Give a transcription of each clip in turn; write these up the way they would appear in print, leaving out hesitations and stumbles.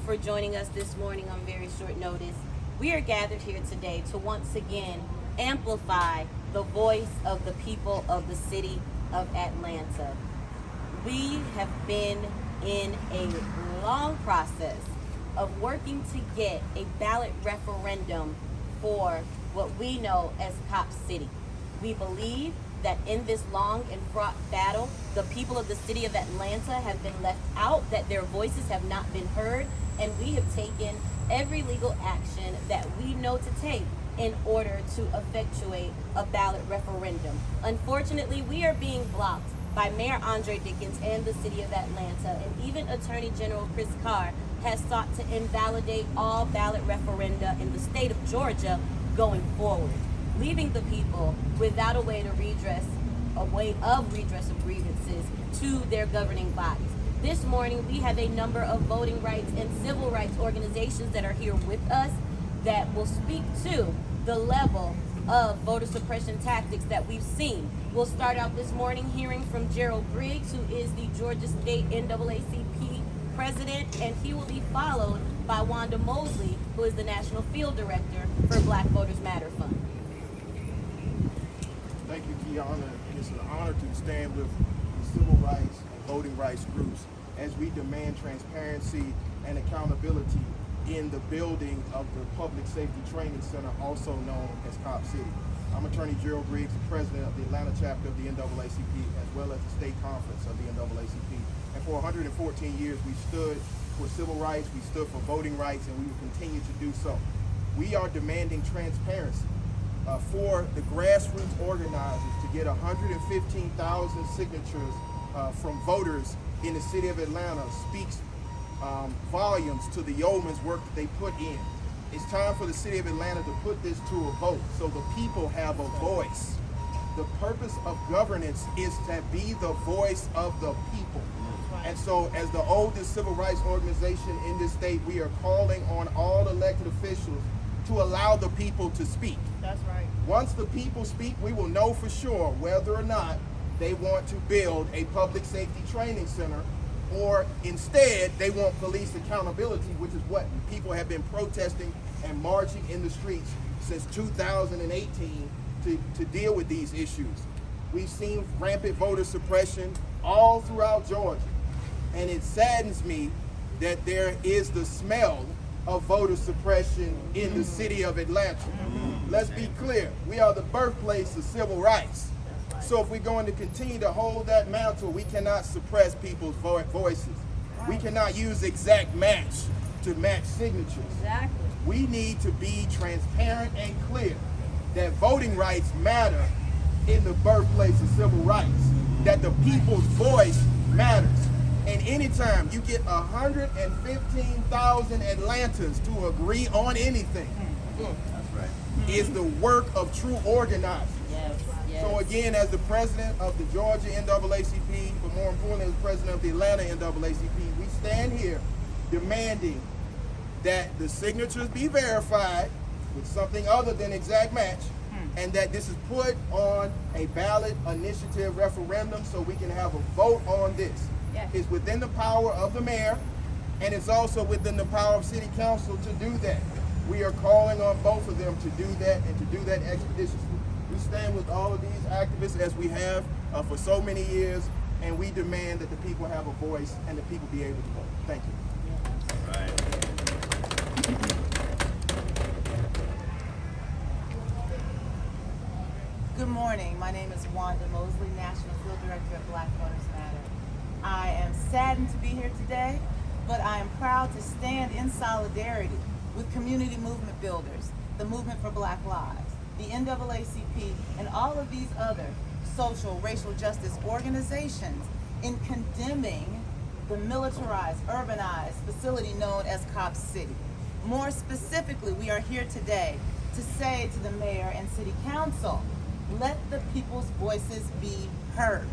for joining us this morning on very short notice. We are gathered here today to once again amplify the voice of the people of the city of Atlanta. We have been in a long process of working to get a ballot referendum for what we know as Cop City. We believe that in this long and fraught battle, the people of the city of Atlanta have been left out, that their voices have not been heard, and we have taken every legal action that we know to take in order to effectuate a ballot referendum. Unfortunately, we are being blocked by Mayor Andre Dickens and the city of Atlanta, and even Attorney General Chris Carr has sought to invalidate all ballot referenda in the state of Georgia going forward, leaving the people without a way of redress of grievances to their governing bodies. This morning, we have a number of voting rights and civil rights organizations that are here with us that will speak to the level of voter suppression tactics that we've seen. We'll start out this morning hearing from Gerald Briggs, who is the Georgia State NAACP president, and he will be followed by Wanda Mosley, who is the National Field Director for Black Voters Matter Fund. Thank you, Kiana. It's an honor to stand with the civil rights and voting rights groups as we demand transparency and accountability in the building of the Public Safety Training Center, also known as Cop City. I'm Attorney Gerald Briggs, the president of the Atlanta chapter of the NAACP, as well as the state conference of the NAACP. And for 114 years, we stood for civil rights, we stood for voting rights, and we will continue to do so. We are demanding transparency for the grassroots organizers to get 115,000 signatures from voters in the city of Atlanta speaks volumes to the yeoman's work that they put in. It's time for the city of Atlanta to put this to a vote so the people have a voice. The purpose of governance is to be the voice of the people. And so as the oldest civil rights organization in this state, we are calling on all elected officials to allow the people to speak. That's right. Once the people speak, we will know for sure whether or not they want to build a public safety training center, or instead they want police accountability, which is what people have been protesting and marching in the streets since 2018 to deal with these issues. We've seen rampant voter suppression all throughout Georgia, and it saddens me that there is the smell of voter suppression in the city of Atlanta. Let's be clear, we are the birthplace of civil rights. So if we're going to continue to hold that mantle, we cannot suppress people's voices. We cannot use exact match to match signatures. Exactly. We need to be transparent and clear that voting rights matter in the birthplace of civil rights, that the people's voice matters. And anytime you get 115,000 Atlantans to agree on anything, is the work of true organizing. Yes. So again, as the president of the Georgia NAACP, but more importantly, as the president of the Atlanta NAACP, we stand here demanding that the signatures be verified with something other than exact match, and that this is put on a ballot initiative referendum so we can have a vote on this. Yes. It's within the power of the mayor, and it's also within the power of city council to do that. We are calling on both of them to do that, and to do that expeditiously. We stand with all of these activists as we have for so many years, and we demand that the people have a voice and the people be able to vote. Thank you. Good morning. My name is Wanda Mosley, National Field Director at Black Voters Matter. I am saddened to be here today, but I am proud to stand in solidarity with community movement builders, the Movement for Black Lives, the NAACP, and all of these other social, racial justice organizations in condemning the militarized, urbanized facility known as Cop City. More specifically, we are here today to say to the mayor and city council, let the people's voices be heard.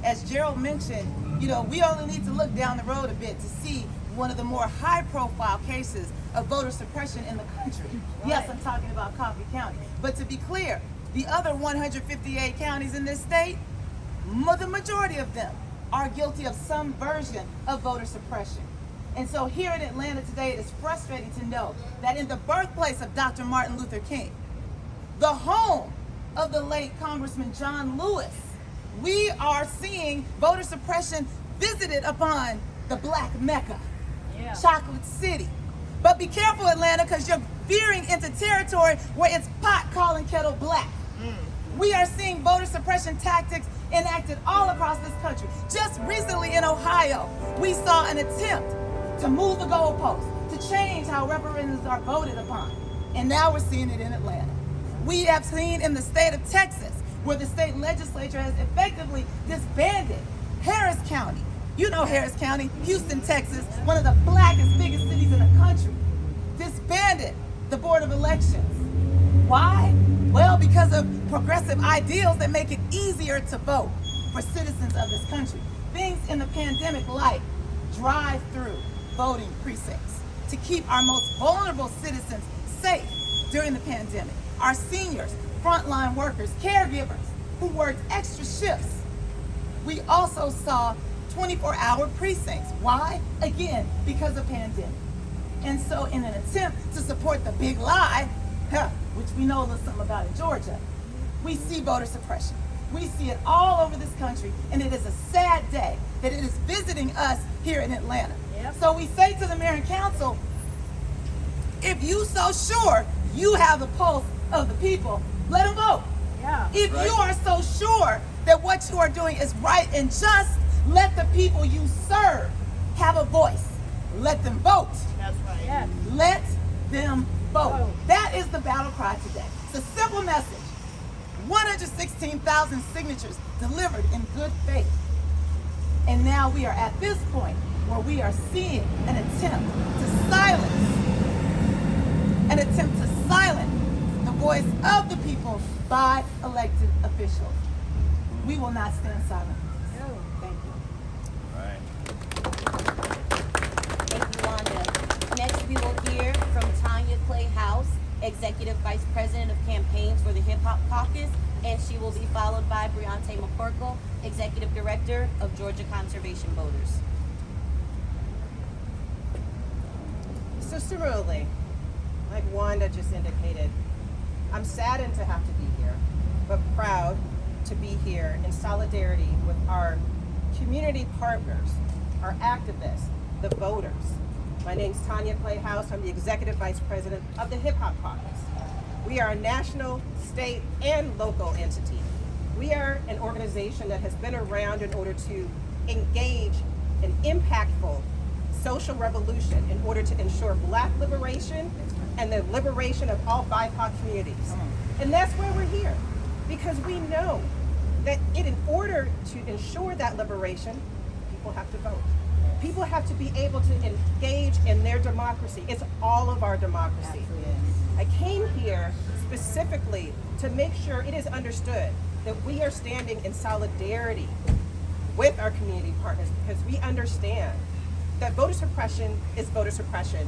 As Gerald mentioned, we only need to look down the road a bit to see one of the more high-profile cases of voter suppression in the country. Right. Yes, I'm talking about Coffee County. But to be clear, the other 158 counties in this state, the majority of them are guilty of some version of voter suppression. And so here in Atlanta today, it is frustrating to know that in the birthplace of Dr. Martin Luther King, the home of the late Congressman John Lewis, we are seeing voter suppression visited upon the Black Mecca, Chocolate City. But be careful, Atlanta, because you're veering into territory where it's pot calling kettle black. We are seeing voter suppression tactics enacted all across this country. Just recently in Ohio, we saw an attempt to move the goalposts, to change how referendums are voted upon. And now we're seeing it in Atlanta. We have seen in the state of Texas, where the state legislature has effectively disbanded Harris County. You know Harris County, Houston, Texas, one of the blackest, biggest cities in the country. Disbanded the Board of Elections. Why? Well, because of progressive ideals that make it easier to vote for citizens of this country. Things in the pandemic like drive-through voting precincts to keep our most vulnerable citizens safe during the pandemic. Our seniors, frontline workers, caregivers who worked extra shifts. We also saw 24-hour precincts. Why? Again, because of pandemic. And so in an attempt to support the big lie, which we know a little something about in Georgia, we see voter suppression. We see it all over this country, and it is a sad day that it is visiting us here in Atlanta. So we say to the mayor and council, if you so sure you have the pulse of the people, let them vote. If you are so sure that what you are doing is right and just, let the people you serve have a voice. Let them vote. That's right. Let them vote. That is the battle cry today. It's a simple message. 116,000 signatures delivered in good faith. And now we are at this point where we are seeing an attempt to silence the voice of the people by elected officials. We will not stand silent. Thank you. Thank you, Wanda. Next, we will hear from Tanya Clay House, Executive Vice President of Campaigns for the Hip Hop Caucus, and she will be followed by Briante McCorkle, Executive Director of Georgia Conservation Voters. So similarly, like Wanda just indicated, I'm saddened to have to be here, but proud to be here in solidarity with our community partners, our activists, the voters. My name's Tanya Clay House. I'm the Executive Vice President of the Hip Hop Caucus. We are a national, state, and local entity. We are an organization that has been around in order to engage in impactful social revolution in order to ensure Black liberation and the liberation of all BIPOC communities. And that's why we're here, because we know that in order to ensure that liberation, people have to vote. People have to be able to engage in their democracy. It's all of our democracy. I came here specifically to make sure it is understood that we are standing in solidarity with our community partners, because we understand that voter suppression is voter suppression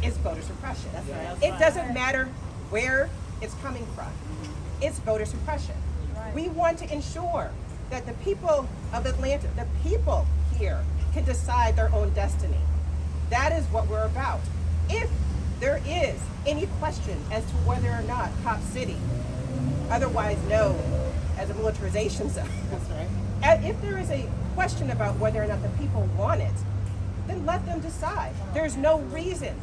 is voter suppression. That's right. It doesn't matter where it's coming from. It's voter suppression. We want to ensure that the people of Atlanta, the people here, can decide their own destiny. That is what we're about. If there is any question as to whether or not Cop City, otherwise known as a militarization zone, if there is a question about whether or not the people want it, then let them decide. There's no reason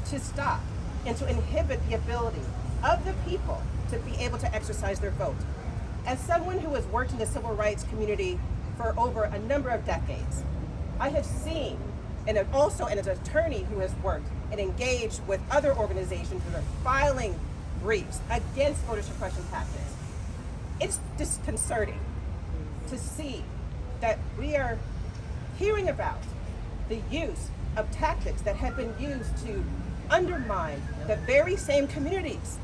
to stop and to inhibit the ability of the people to be able to exercise their vote. As someone who has worked in the civil rights community for over a number of decades, I have seen, and also as an attorney who has worked and engaged with other organizations that are filing briefs against voter suppression tactics, it's disconcerting to see that we are hearing about the use of tactics that have been used to undermine the very same communities.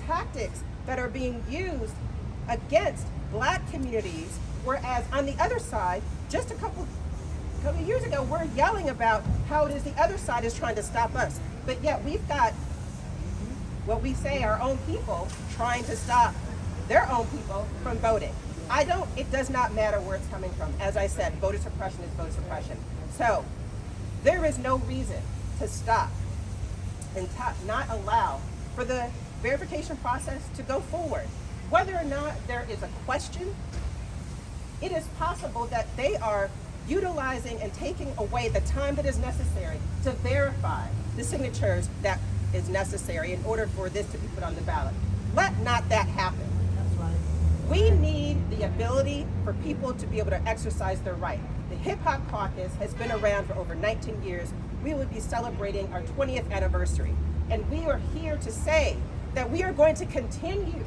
Tactics that are being used against Black communities, whereas on the other side, just a couple of years ago, we're yelling about how it is the other side is trying to stop us. But yet we've got what we say our own people trying to stop their own people from voting. It does not matter where it's coming from. As I said, voter suppression is voter suppression. So there is no reason to stop and not allow for the verification process to go forward. Whether or not there is a question, it is possible that they are utilizing and taking away the time that is necessary to verify the signatures that is necessary in order for this to be put on the ballot. Let not that happen. We need the ability for people to be able to exercise their right. The Hip Hop Caucus has been around for over 19 years. We will be celebrating our 20th anniversary. And we are here to say that we are going to continue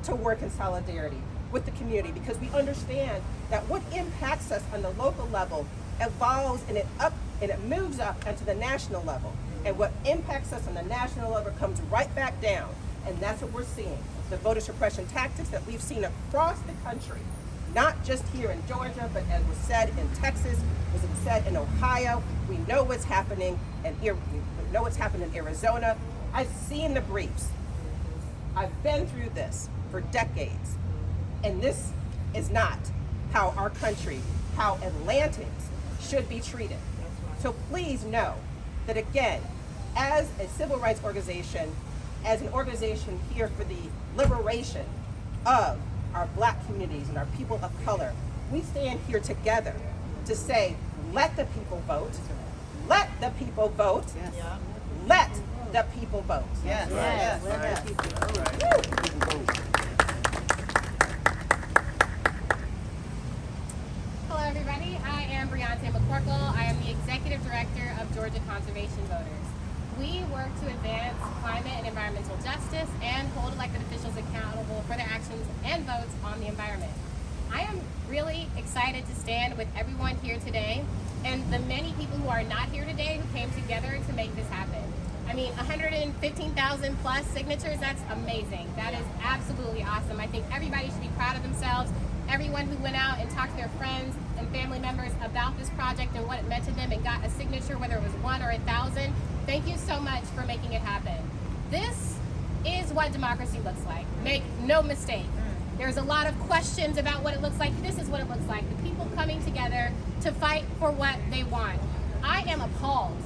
to work in solidarity with the community, because we understand that what impacts us on the local level evolves and it moves up into the national level. And what impacts us on the national level comes right back down. And that's what we're seeing. The voter suppression tactics that we've seen across the country, not just here in Georgia, but as was said in Texas, was said in Ohio. We know what's happening, and we know what's happening in Arizona. I've seen the briefs. I've been through this for decades. And this is not how our country, how Atlantans should be treated. So please know that, again, as a civil rights organization, as an organization here for the liberation of our Black communities and our people of color, we stand here together to say, let the people vote. Let the people vote. Yes. Let the people vote. Yes. Yes. Yes. Hello, everybody. I am Briante McCorkle. I am the Executive Director of Georgia Conservation Voters. We work to advance climate and environmental justice and hold elected officials accountable for their actions and votes on the environment. I am really excited to stand with everyone here today and the many people who are not here today who came together to make this happen. I mean, 115,000 plus signatures, that's amazing. That is absolutely awesome. I think everybody should be proud of themselves. Everyone who went out and talked to their friends and family members about this project and what it meant to them and got a signature, whether it was 1 or 1,000, thank you so much for making it happen. This is what democracy looks like. Make no mistake. There's a lot of questions about what it looks like. This is what it looks like. The people coming together to fight for what they want. I am appalled,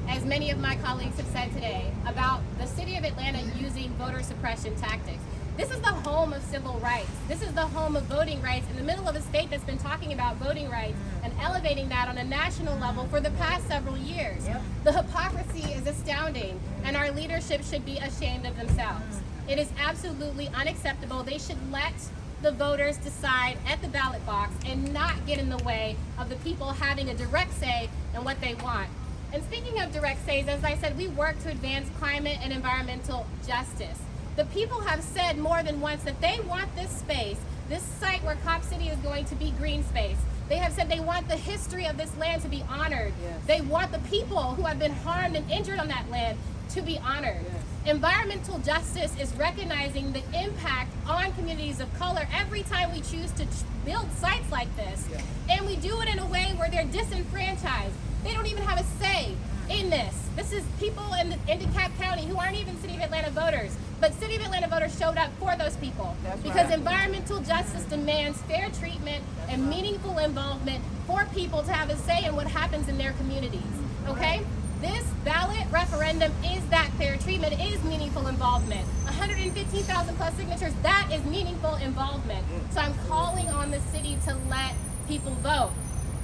as many of my colleagues have said today, about the city of Atlanta using voter suppression tactics. This is the home of civil rights. This is the home of voting rights in the middle of a state that's been talking about voting rights and elevating that on a national level for the past several years. The hypocrisy is astounding, and our leadership should be ashamed of themselves. It is absolutely unacceptable. They should let the voters decide at the ballot box and not get in the way of the people having a direct say in what they want. And speaking of direct says, as I said, we work to advance climate and environmental justice. The people have said more than once that they want this space, this site where Cop City is going to be green space. They have said they want the history of this land to be honored. Yes. They want the people who have been harmed and injured on that land to be honored. Yes. Environmental justice is recognizing the impact on communities of color every time we choose to build sites like this. Yes. And we do it in a way where they're disenfranchised. They don't even have a say in this. This is people in DeKalb County who aren't even City of Atlanta voters, but City of Atlanta voters showed up for those people. That's because right. Environmental justice demands fair treatment and meaningful involvement for people to have a say in what happens in their communities, okay? This ballot referendum is that fair treatment, it is meaningful involvement. 115,000 plus signatures, that is meaningful involvement. So I'm calling on the city to let people vote.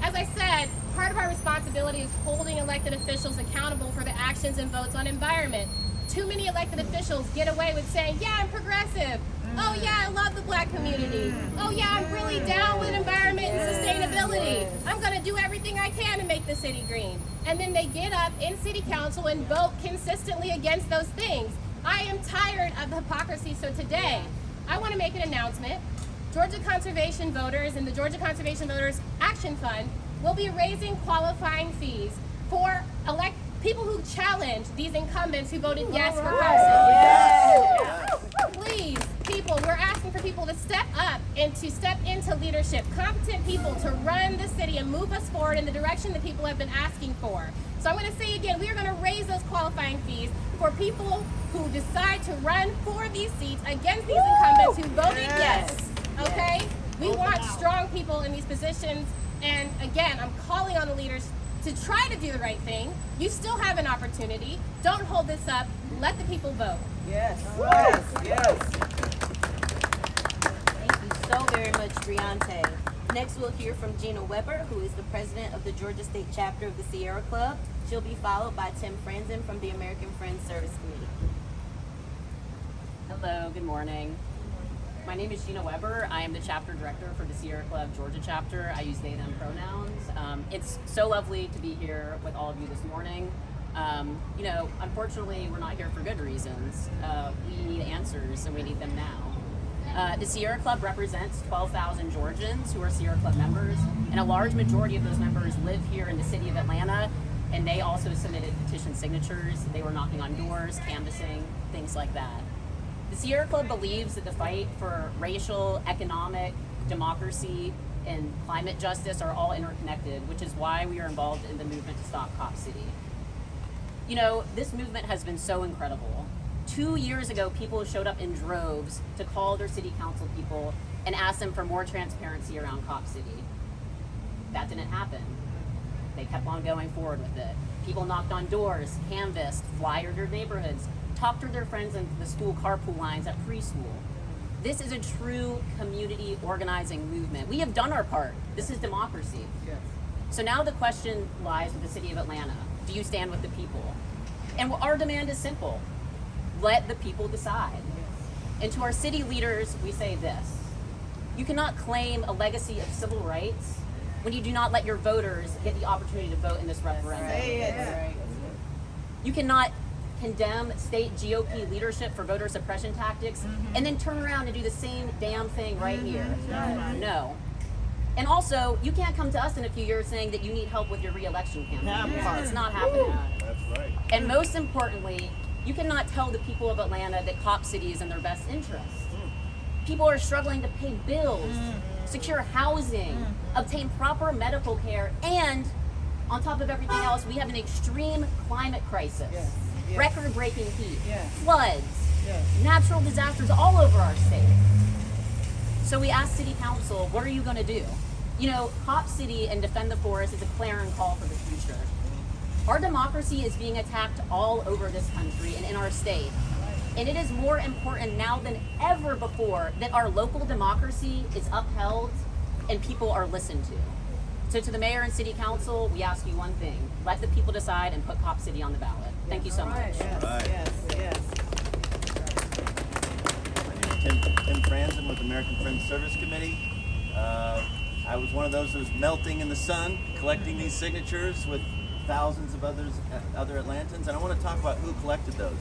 As I said, part of our responsibility is holding elected officials accountable for the actions and votes on environment. Too many elected officials get away with saying, yeah, I'm progressive. Oh yeah, I love the Black community. Oh yeah, I'm really down with environment and sustainability. I'm gonna do everything I can to make the city green. And then they get up in city council and vote consistently against those things. I am tired of the hypocrisy, so today, I wanna make an announcement. Georgia Conservation Voters and the Georgia Conservation Voters Action Fund will be raising qualifying fees for people who challenge these incumbents who voted yes for Carson. Please, people, we're asking for people to step up and to step into leadership, competent people to run the city and move us forward in the direction that people have been asking for. So I'm going to say again, we are going to raise those qualifying fees for people who decide to run for these seats against these incumbents who voted yes. Okay? We want strong people in these positions, and again, I'm calling on the leaders to try to do the right thing, you still have an opportunity. Don't hold this up. Let the people vote. Yes. Yes. Yes. Thank you so very much, Briante. Next, we'll hear from Gina Weber, who is the president of the Georgia State chapter of the Sierra Club. She'll be followed by Tim Franzen from the American Friends Service Committee. Hello, good morning. My name is Gina Weber. I am the chapter director for the Sierra Club Georgia chapter. I use they, them pronouns. It's so lovely to be here with all of you this morning. Unfortunately, we're not here for good reasons. We need answers, and we need them now. The Sierra Club represents 12,000 Georgians who are Sierra Club members, and a large majority of those members live here in the city of Atlanta, and they also submitted petition signatures. They were knocking on doors, canvassing, things like that. The Sierra Club believes that the fight for racial, economic, democracy, and climate justice are all interconnected, which is why we are involved in the movement to stop Cop City. You know, this movement has been so incredible. 2 years ago, people showed up in droves to call their city council people and ask them for more transparency around Cop City. That didn't happen. They kept on going forward with it. People knocked on doors, canvassed, flyered their neighborhoods, talked to their friends in the school carpool lines at preschool. This is a true community organizing movement. We have done our part. This is democracy. Yes. So now the question lies with the city of Atlanta. Do you stand with the people? And our demand is simple. Let the people decide. And to our city leaders, we say this. You cannot claim a legacy of civil rights when you do not let your voters get the opportunity to vote in this referendum. Say it. Right. You cannot condemn state GOP leadership for voter suppression tactics and then turn around and do the same damn thing right here. No. And also, you can't come to us in a few years saying that you need help with your re-election campaign. It's not happening. That's right. And most importantly, you cannot tell the people of Atlanta that Cop City is in their best interest. People are struggling to pay bills, secure housing, obtain proper medical care, and on top of everything else, we have an extreme climate crisis. Yes. Yes. Record-breaking heat, Yes. floods, Yes. natural disasters all over our state. So we asked City Council, what are you going to do? You know, Cop City and Defend the Forest is a clarion call for the future. Our democracy is being attacked all over this country and in our state. And it is more important now than ever before that our local democracy is upheld and people are listened to. So to the mayor and city council, we ask you one thing. Let the people decide and put Cop City on the ballot. Thank you so much. Yes. Right. Yes. Yes. My name is Tim Franzen with the American Friends Service Committee. I was one of those who was melting in the sun, collecting these signatures with thousands of other Atlantans, and I want to talk about who collected those.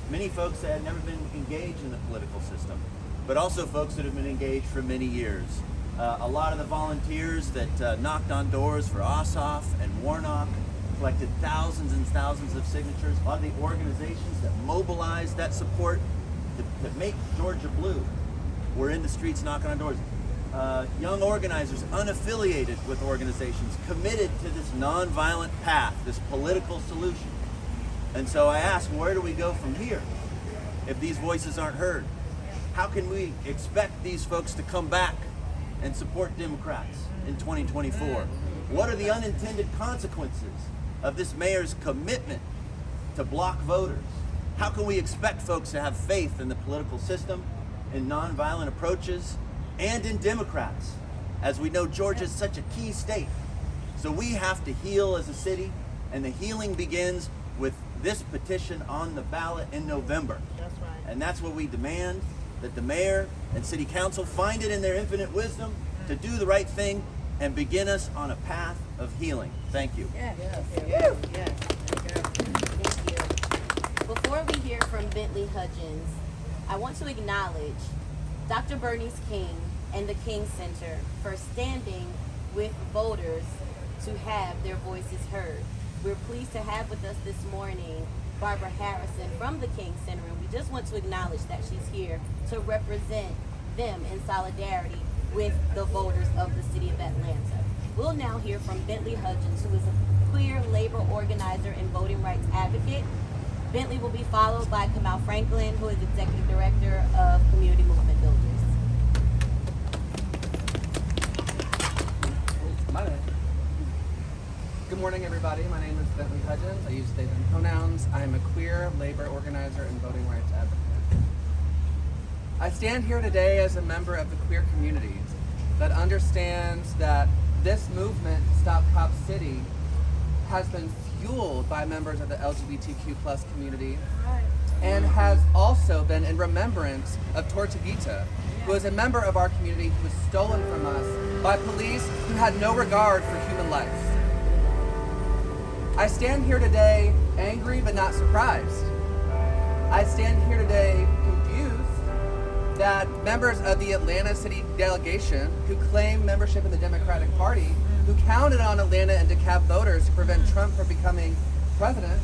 Many folks that had never been engaged in the political system, but also folks that have been engaged for many years. A lot of the volunteers that knocked on doors for Ossoff and Warnock collected thousands and thousands of signatures. A lot of the organizations that mobilized that support to make Georgia blue were in the streets knocking on doors. Young organizers, unaffiliated with organizations, committed to this nonviolent path, this political solution. And so I ask, where do we go from here if these voices aren't heard? How can we expect these folks to come back and support Democrats in 2024? What are the unintended consequences of this mayor's commitment to block voters? How can we expect folks to have faith in the political system, in nonviolent approaches, and in Democrats, as we know Georgia is such a key state? So we have to heal as a city, and the healing begins with this petition on the ballot in November. That's right. And that's what we demand, that the mayor and city council find it in their infinite wisdom to do the right thing and begin us on a path of healing. Thank you. Yes. Yes. Yes. Thank you. Before we hear from Bentley Hudgens, I want to acknowledge Dr. Bernice King and the King Center for standing with voters to have their voices heard. We're pleased to have with us this morning Barbara Harrison from the King Center, and we just want to acknowledge that she's here to represent them in solidarity with the voters of the city of Atlanta. We'll now hear from Bentley Hudgens, who is a queer labor organizer and voting rights advocate. Bentley will be followed by Kamal Franklin, who is Executive Director of Community Movement Builders. Good morning, everybody. My name is Bentley Hudgens. I use they, them pronouns. I am a queer labor organizer and voting rights advocate. I stand here today as a member of the queer community that understands that this movement to stop Cop City has been fueled by members of the LGBTQ plus community and has also been in remembrance of Tortuguita, who is a member of our community who was stolen from us by police who had no regard for human life. I stand here today angry but not surprised. I stand here today confused that members of the Atlanta city delegation who claim membership in the Democratic Party, who counted on Atlanta and DeKalb voters to prevent Trump from becoming president,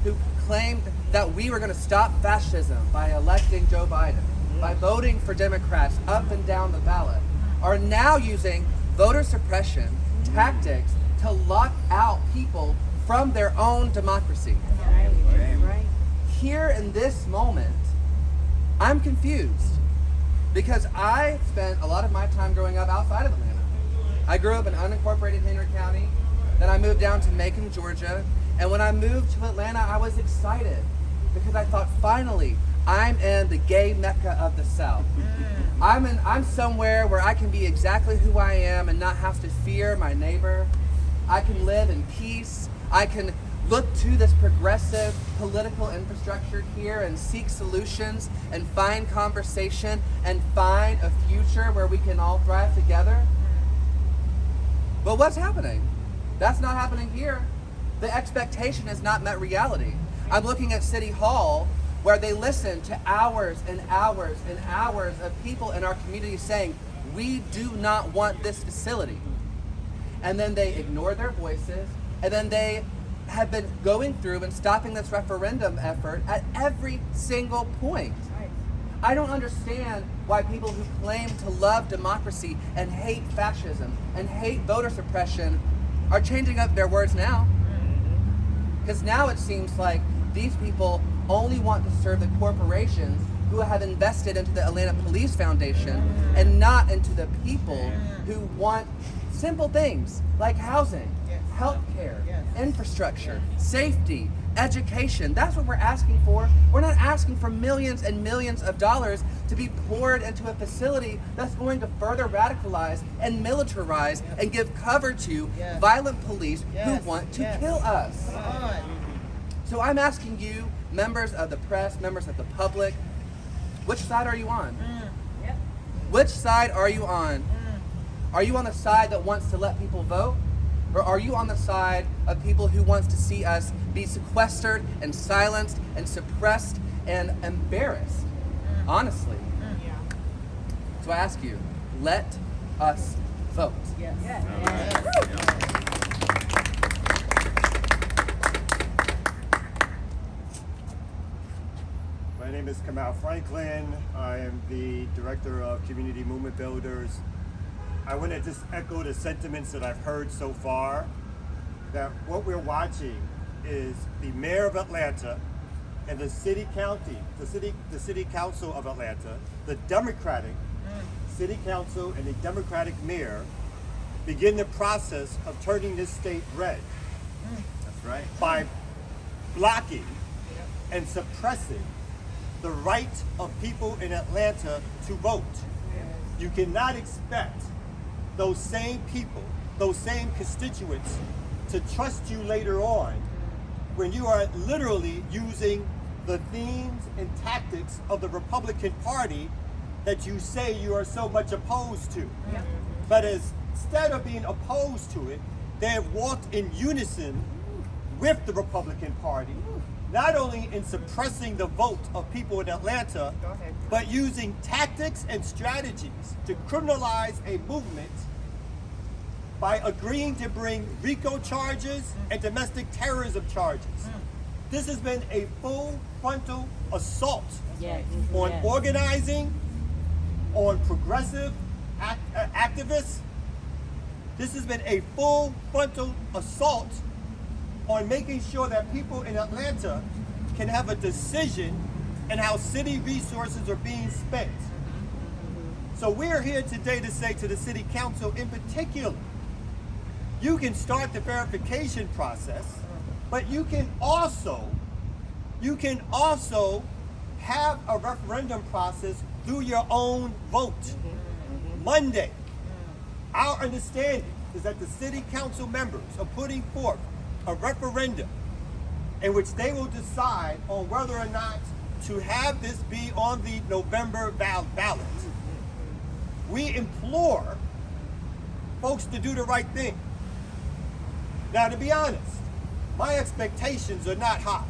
who claimed that we were going to stop fascism by electing Joe Biden, by voting for Democrats up and down the ballot, are now using voter suppression tactics to lock out people from their own democracy. Right. Here in this moment, I'm confused because I spent a lot of my time growing up outside of Atlanta. I grew up in unincorporated Henry County, then I moved down to Macon, Georgia, and when I moved to Atlanta, I was excited because I thought, finally, I'm in the gay mecca of the South. I'm somewhere where I can be exactly who I am and not have to fear my neighbor. I can live in peace. I can look to this progressive political infrastructure here and seek solutions and find conversation and find a future where we can all thrive together. But what's happening? That's not happening here. The expectation has not met reality. I'm looking at City Hall where they listen to hours and hours and hours of people in our community saying, we do not want this facility. And then they ignore their voices, and then they have been going through and stopping this referendum effort at every single point. I don't understand why people who claim to love democracy and hate fascism and hate voter suppression are changing up their words now. Because now it seems like these people only want to serve the corporations who have invested into the Atlanta Police Foundation and not into the people who want simple things like housing, healthcare, infrastructure, safety, education. That's what we're asking for. We're not asking for millions and millions of dollars to be poured into a facility that's going to further radicalize and militarize and give cover to violent police who want to kill us. So I'm asking you, members of the press, members of the public, which side are you on? Which side are you on? Are you on the side that wants to let people vote? Or are you on the side of people who wants to see us be sequestered and silenced and suppressed and embarrassed? Honestly. So I ask you, let us vote. My name is Kamal Franklin. I am the Director of Community Movement Builders. I want to just echo the sentiments that I've heard so far, that what we're watching is the Mayor of Atlanta and the City Council of Atlanta, the Democratic City Council and the Democratic Mayor begin the process of turning this state red. That's right. By blocking and suppressing the right of people in Atlanta to vote. You cannot expect those same people, those same constituents to trust you later on when you are literally using the themes and tactics of the Republican Party that you say you are so much opposed to. But instead of being opposed to it, they have walked in unison with the Republican Party, not only in suppressing the vote of people in Atlanta, but using tactics and strategies to criminalize a movement by agreeing to bring RICO charges and domestic terrorism charges. This has been a full frontal assault on organizing, on progressive activists. This has been a full frontal assault on making sure that people in Atlanta can have a decision in how city resources are being spent. So we're here today to say to the City Council in particular, you can start the verification process, but you can also have a referendum process through your own vote. Monday, our understanding is that the city council members are putting forth a referendum in which they will decide on whether or not to have this be on the November ballot. We implore folks to do the right thing. Now, to be honest, my expectations are not high.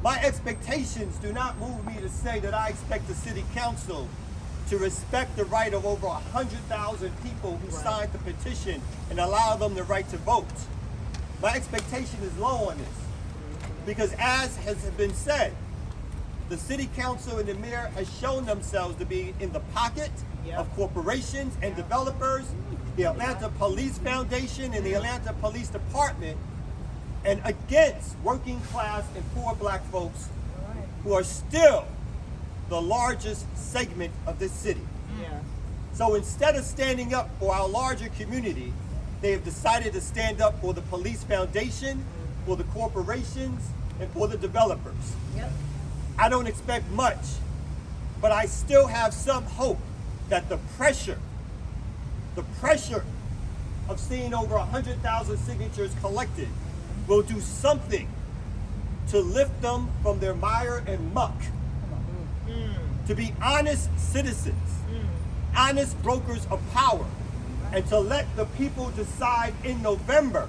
My expectations do not move me to say that I expect the city council to respect the right of over 100,000 people who signed the petition and allow them the right to vote. My expectation is low on this because, as has been said, the city council and the mayor has shown themselves to be in the pocket of corporations and developers, the Atlanta Police Foundation and the Atlanta Police Department, and against working class and poor black folks who are still the largest segment of this city. So instead of standing up for our larger community, they have decided to stand up for the Police Foundation, for the corporations, and for the developers. I don't expect much, but I still have some hope that the pressure of seeing over 100,000 signatures collected will do something to lift them from their mire and muck, to be honest citizens, honest brokers of power, and to let the people decide in November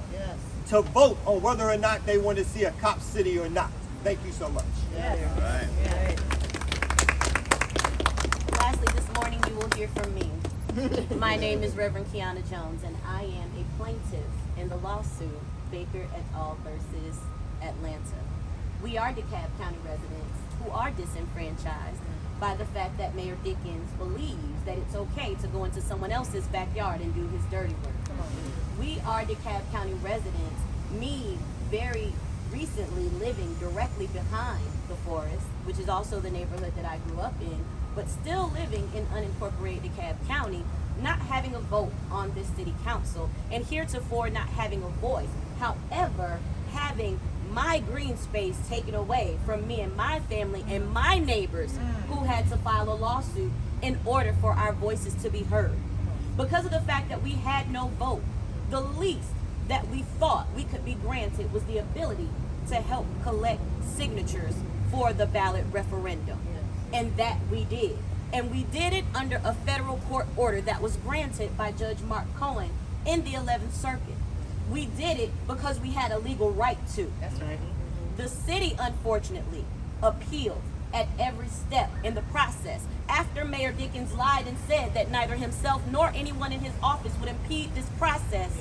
to vote on whether or not they want to see a cop city or not. Thank you so much. Lastly, this morning you will hear from me. My name is Reverend Kiana Jones, and I am a plaintiff in the lawsuit Baker et al. Versus Atlanta. We are DeKalb County residents who are disenfranchised by the fact that Mayor Dickens believes that it's okay to go into someone else's backyard and do his dirty work. We are DeKalb County residents, me very recently living directly behind the forest, which is also the neighborhood that I grew up in, but still living in unincorporated DeKalb County, not having a vote on this city council, and heretofore not having a voice. However, having my green space taken away from me and my family and my neighbors who had to file a lawsuit in order for our voices to be heard. Because of the fact that we had no vote, the least that we thought we could be granted was the ability to help collect signatures for the ballot referendum. And that we did. And we did it under a federal court order that was granted by Judge Mark Cohen in the 11th Circuit. We did it because we had a legal right to. That's right. The city, unfortunately, appealed at every step in the process. After Mayor Dickens lied and said that neither himself nor anyone in his office would impede this process,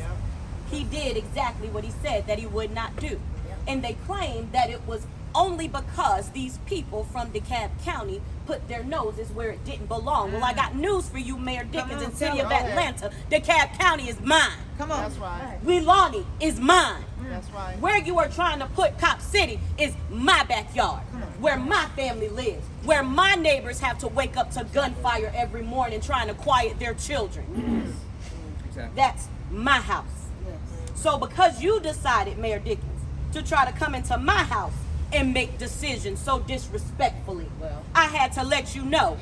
he did exactly what he said that he would not do. And they claimed that it was only because these people from DeKalb County put their noses where it didn't belong. Well, I got news for you, Mayor Dickens and City of Atlanta. DeKalb County is mine. Come on. That's right. Weelaunee is mine. That's right. Where you are trying to put Cop City is my backyard, where my family lives, where my neighbors have to wake up to gunfire every morning trying to quiet their children. Exactly. That's my house. So because you decided, Mayor Dickens, to try to come into my house and make decisions so disrespectfully, I had to let you know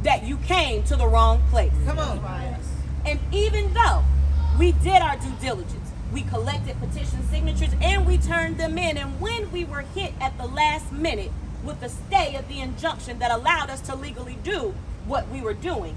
that you came to the wrong place. Come on. And even though we did our due diligence, we collected petition signatures and we turned them in, and when we were hit at the last minute with the stay of the injunction that allowed us to legally do what we were doing,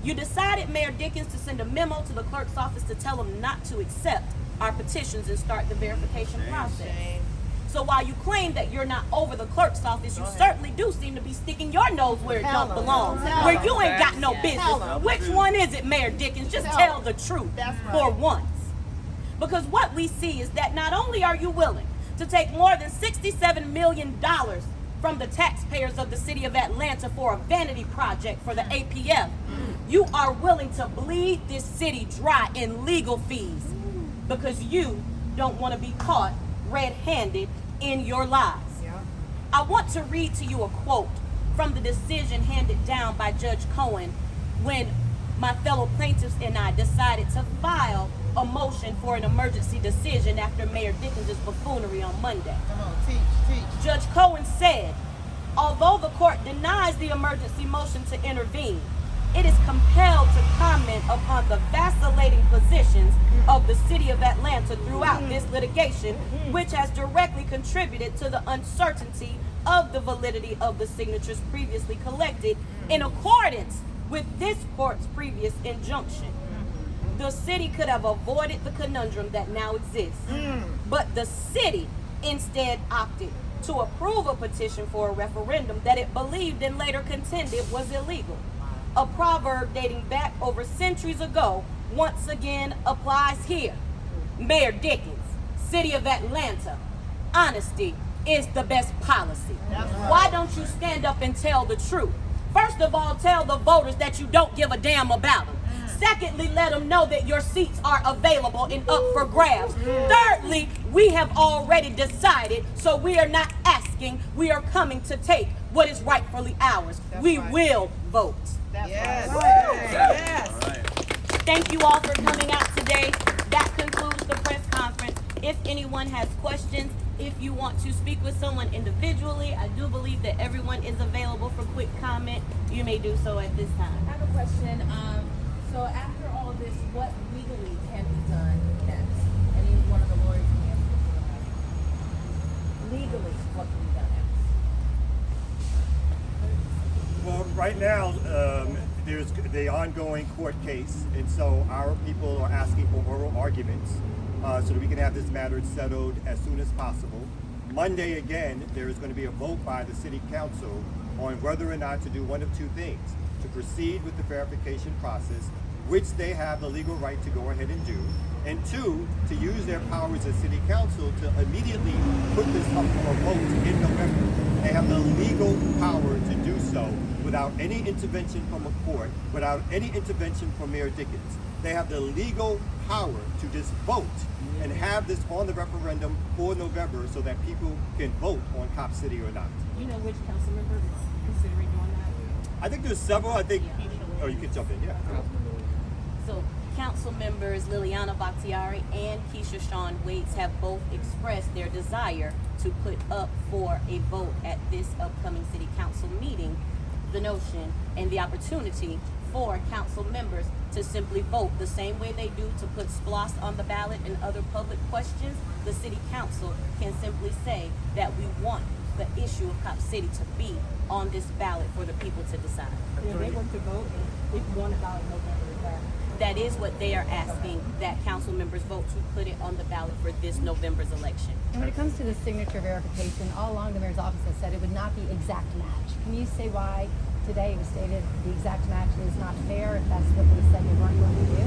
you decided, Mayor Dickens, to send a memo to the clerk's office to tell them not to accept our petitions and start the verification process. So while you claim that you're not over the clerk's office, you certainly do seem to be sticking your nose where it don't belong, where you ain't got no business. Which one is it, Mayor Dickens? Just tell the truth for once. Because what we see is that not only are you willing to take more than $67 million from the taxpayers of the city of Atlanta for a vanity project for the APF, you are willing to bleed this city dry in legal fees because you don't want to be caught red-handed in your lies. I want to read to you a quote from the decision handed down by Judge Cohen when my fellow plaintiffs and I decided to file a motion for an emergency decision after Mayor Dickens' buffoonery on Monday. Come on, teach. Judge Cohen said, although the court denies the emergency motion to intervene, it is compelled to comment upon the vacillating positions of the city of Atlanta throughout this litigation, which has directly contributed to the uncertainty of the validity of the signatures previously collected in accordance with this court's previous injunction. The city could have avoided the conundrum that now exists, but the city instead opted to approve a petition for a referendum that it believed and later contended was illegal. A proverb dating back over centuries ago once again applies here. Mayor Dickens, City of Atlanta, honesty is the best policy. Why don't you stand up and tell the truth? First of all, tell the voters that you don't give a damn about them. Secondly, let them know that your seats are available and up for grabs. Thirdly, we have already decided, so we are not asking, we are coming to take what is rightfully ours. We will vote. Yes. Thank you all for coming out today. That concludes the press conference. If anyone has questions, if you want to speak with someone individually, I do believe that everyone is available for quick comment. You may do so at this time. I have a question. So after all of this, what legally can be done next? Any one of the lawyers can answer this. Legally, what can be done next? Well, right now, there's the ongoing court case, and so our people are asking for oral arguments so that we can have this matter settled as soon as possible. Monday, again, there is going to be a vote by the City Council on whether or not to do one of two things: to proceed with the verification process, which they have the legal right to go ahead and do, and two, to use their powers as City Council to immediately put this up for a vote in November. They have the legal power to do so without any intervention from a court, without any intervention from Mayor Dickens. They have the legal power to just vote and have this on the referendum for November so that people can vote on Cop City or not. You know which council member is considering doing that? I think there's several. I think, oh, you can jump in, yeah. So council members Liliana Bakhtiari and Keisha Shawn Waits have both expressed their desire to put up for a vote at this upcoming city council meeting the notion and the opportunity for council members to simply vote the same way they do to put SPLOST on the ballot and other public questions. The city council can simply say that we want the issue of Cop City to be on this ballot for the people to decide. Yeah, they want to vote if one about November is that. That is what they are asking, that council members vote to put it on the ballot for this November's election. And when it comes to the signature verification, all along the mayor's office has said it would not be exact match. Can you say why today it was stated the exact match is not fair if that's what they said they weren't going to do?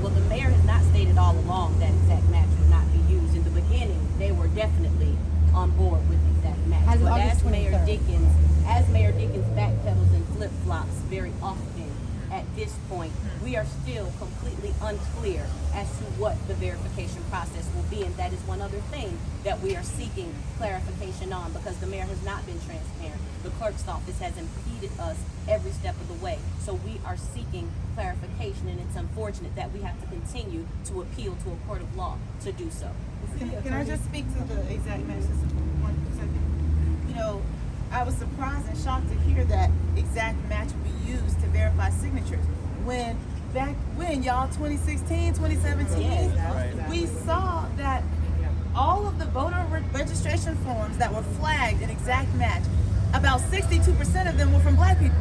Well, the mayor has not stated all along that exact match would not be used. In the beginning, they were definitely on board with exact match. As of But August 23rd. as Mayor Dickens backpedals and flip-flops very often at this point, we are still completely unclear as to what the verification process will be. And that is one other thing that we are seeking clarification on, because the mayor has not been transparent. The clerk's office has impeded us every step of the way. So we are seeking clarification, and it's unfortunate that we have to continue to appeal to a court of law to do so. Can I just speak to the exact match just 1 second? You know, I was surprised and shocked to hear that exact match would be used to verify signatures. When back when, y'all, 2016, 2017, we saw that all of the voter registration forms that were flagged in exact match, about 62% of them were from black people.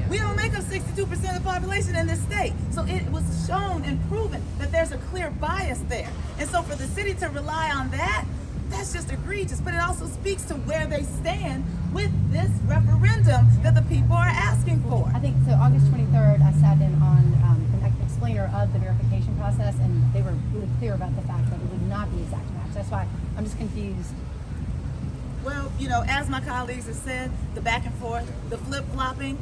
We don't make up 62% of the population in this state. So it was shown and proven that there's a clear bias there. And so for the city to rely on that, that's just egregious. But it also speaks to where they stand with this referendum that the people are asking for. I think so. August 23rd, I sat in on an explainer of the verification process, and they were really clear about the fact that it would not be exact match. That's why I'm just confused. Well, you know, as my colleagues have said, the back and forth, the flip-flopping,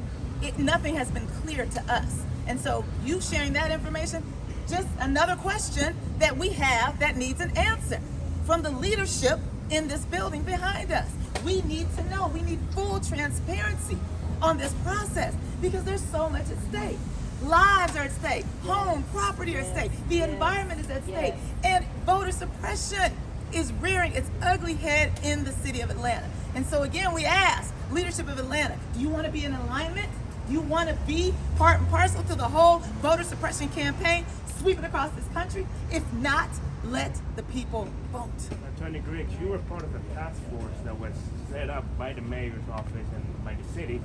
nothing has been clear to us. And so you sharing that information, just another question that we have that needs an answer from the leadership in this building behind us. We need to know, we need full transparency on this process because there's so much at stake. Lives are at stake. Home, property are at stake. The environment is at stake. And voter suppression is rearing its ugly head in the city of Atlanta. And so again, we ask leadership of Atlanta, do you want to be in alignment? Do you want to be part and parcel to the whole voter suppression campaign sweeping across this country? If not, let the people vote. Attorney Griggs, you were part of the task force that was set up by the mayor's office and by the city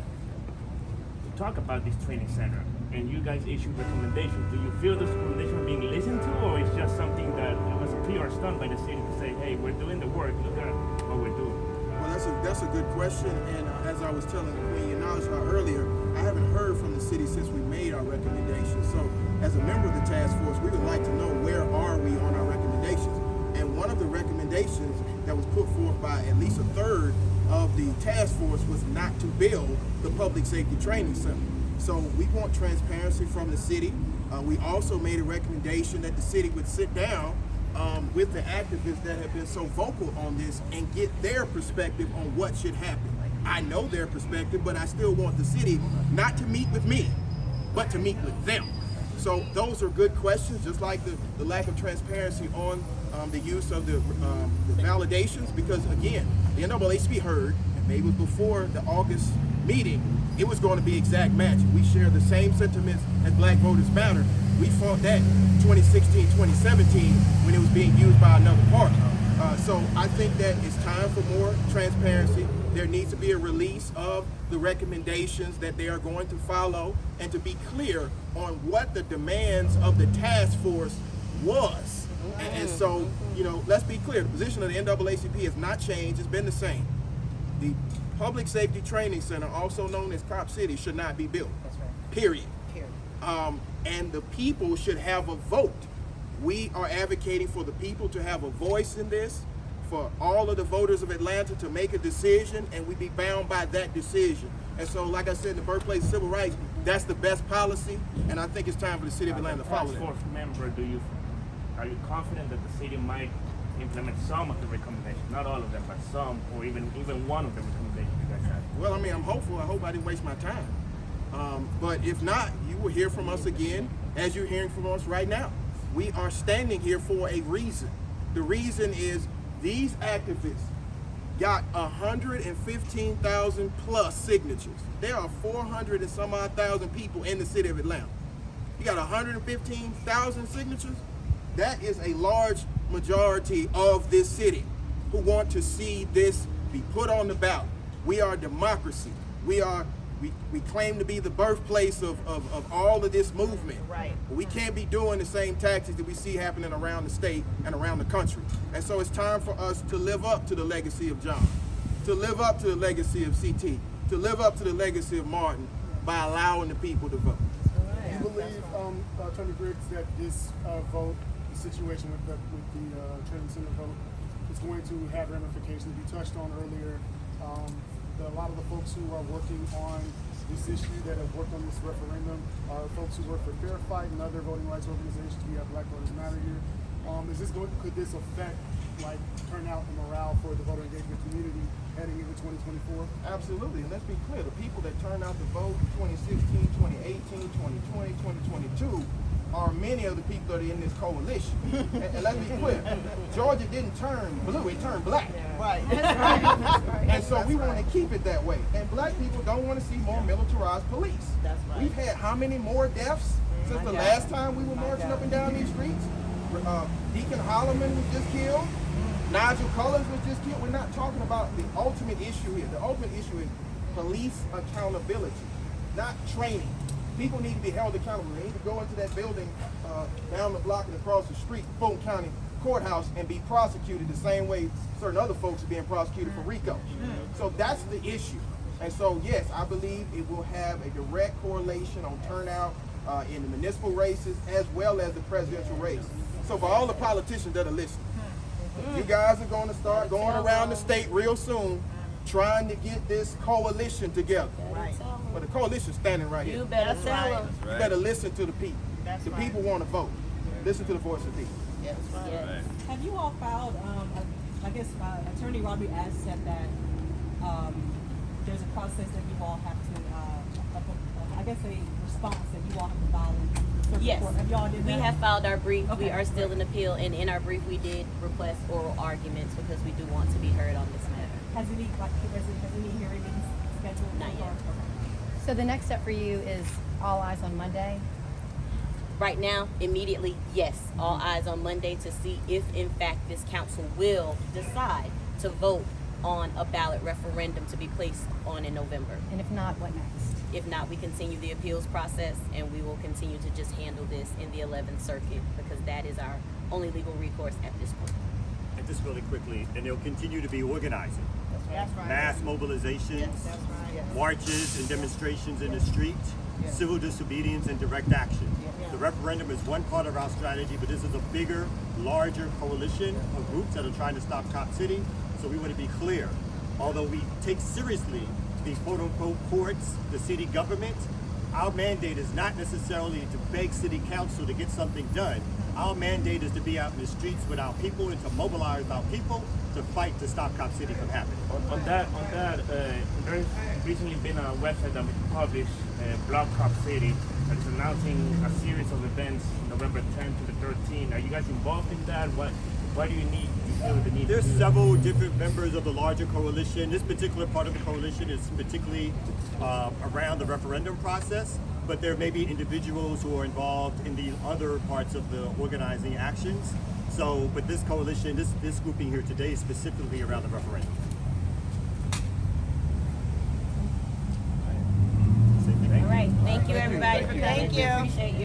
to talk about this training center. And you guys issued recommendations. Do you feel those recommendations are being listened to, or it's just something that it was a PR stunt by the city to say, hey, we're doing the work, look at what we're doing? Well, that's a good question, and as I was telling Queen Yanajah earlier, I haven't heard from the city since we made our recommendations. So, as a member of the task force, we would like to know where are we on our recommendations. And one of the recommendations that was put forth by at least a third of the task force was not to build the public safety training center. So we want transparency from the city. We also made a recommendation that the city would sit down with the activists that have been so vocal on this and get their perspective on what should happen. I know their perspective, but I still want the city not to meet with me, but to meet with them. So those are good questions, just like the lack of transparency on the use of the validations, because again, the NAACP heard, and maybe it was before the August meeting, it was going to be exact match. We share the same sentiments as Black Voters Matter. We fought that 2016, 2017 when it was being used by another party. So I think that it's time for more transparency. There needs to be a release of the recommendations that they are going to follow, and to be clear on what the demands of the task force was. And so, you know, let's be clear. The position of the NAACP has not changed. It's been the same. The Public Safety Training Center, also known as Cop City, should not be built. That's right. Period. And the people should have a vote. We are advocating for the people to have a voice in this, for all of the voters of Atlanta to make a decision, and we be bound by that decision. And so, like I said, in the birthplace of civil rights, that's the best policy, and I think it's time for the city of Atlanta to follow that. As a task force member, are you confident that the city might implement some of the recommendations, not all of them, but some, or even one of the recommendations you guys have? Well, I mean, I'm hopeful. I hope I didn't waste my time. But if not, you will hear from us again, as you're hearing from us right now. We are standing here for a reason. The reason is these activists got 115,000 plus signatures. There are 400 and some odd thousand people in the city of Atlanta. You got 115,000 signatures? That is a large majority of this city who want to see this be put on the ballot. We are a democracy. We claim to be the birthplace of all of this movement. Right. But we can't be doing the same tactics that we see happening around the state and around the country. And so it's time for us to live up to the legacy of John, to live up to the legacy of CT, to live up to the legacy of Martin by allowing the people to vote. Do you believe, Attorney Griggs, that this vote, the situation with the training center vote, is going to have ramifications? You touched on earlier a lot of the folks who are working on this issue, that have worked on this referendum, are folks who work for Fair Fight and other voting rights organizations. We have Black Voters Matter here. Could this affect like turnout and morale for the voter engagement community heading into 2024? Absolutely, and let's be clear, the people that turned out to vote in 2016, 2018, 2020, 2022 are many of the people that are in this coalition. and let's be clear, Georgia didn't turn blue, it turned black. Right. And so we want to keep it that way. And black people don't want to see more militarized police. That's right. We've had how many more deaths since the last time we were marching up and down these streets? Deacon Holloman was just killed. Nigel Cullins was just killed. We're not talking about the ultimate issue here. The ultimate issue is police accountability, not training. People need to be held accountable. They need to go into that building down the block and across the street, Fulton County Courthouse, and be prosecuted the same way certain other folks are being prosecuted for RICO. So that's the issue. And so, yes, I believe it will have a direct correlation on turnout in the municipal races as well as the presidential race. So for all the politicians that are listening, you guys are going to start going around the state real soon trying to get this coalition together. Right. But the coalition's standing right here. You better tell them. You better listen to the people. That's The right. people want to vote. Listen to the voice of the people. Yes. Yes. Have you all filed, I guess Attorney Robbie Ash said that there's a process that you all have to I guess a response that you all have to file in circuit Yes, court. Have y'all did we that? have filed our brief. We Okay. are still in appeal, and in our brief, we did request oral arguments because we do want to be heard on this matter. Has any hearing been scheduled? Not so yet. far? Okay. So the next step for you is all eyes on Monday. Right now, immediately, yes, all eyes on Monday to see if, in fact, this council will decide to vote on a ballot referendum to be placed on in November. And if not, what next? If not, we continue the appeals process, and we will continue to just handle this in the 11th Circuit because that is our only legal recourse at this point. And just really quickly, and they'll continue to be organizing. That's right. Mass mobilizations, marches and demonstrations in the street, civil disobedience and direct action. The referendum is one part of our strategy, but this is a bigger, larger coalition of groups that are trying to stop Cop City. So we want to be clear. Although we take seriously the quote-unquote courts, the city government, our mandate is not necessarily to beg city council to get something done. Our mandate is to be out in the streets with our people and to mobilize our people to fight to stop Cop City from happening. On that, there's recently been a website that was published, Blog Cop City, that is announcing a series of events November 10th to the 13th. Are you guys involved in that? Why do you feel the need There's to do several different members of the larger coalition. This particular part of the coalition is particularly around the referendum process, but there may be individuals who are involved in the other parts of the organizing actions. So, but this coalition, this grouping here today is specifically around the referendum. All right, thank you everybody for coming. Thank you. Appreciate you.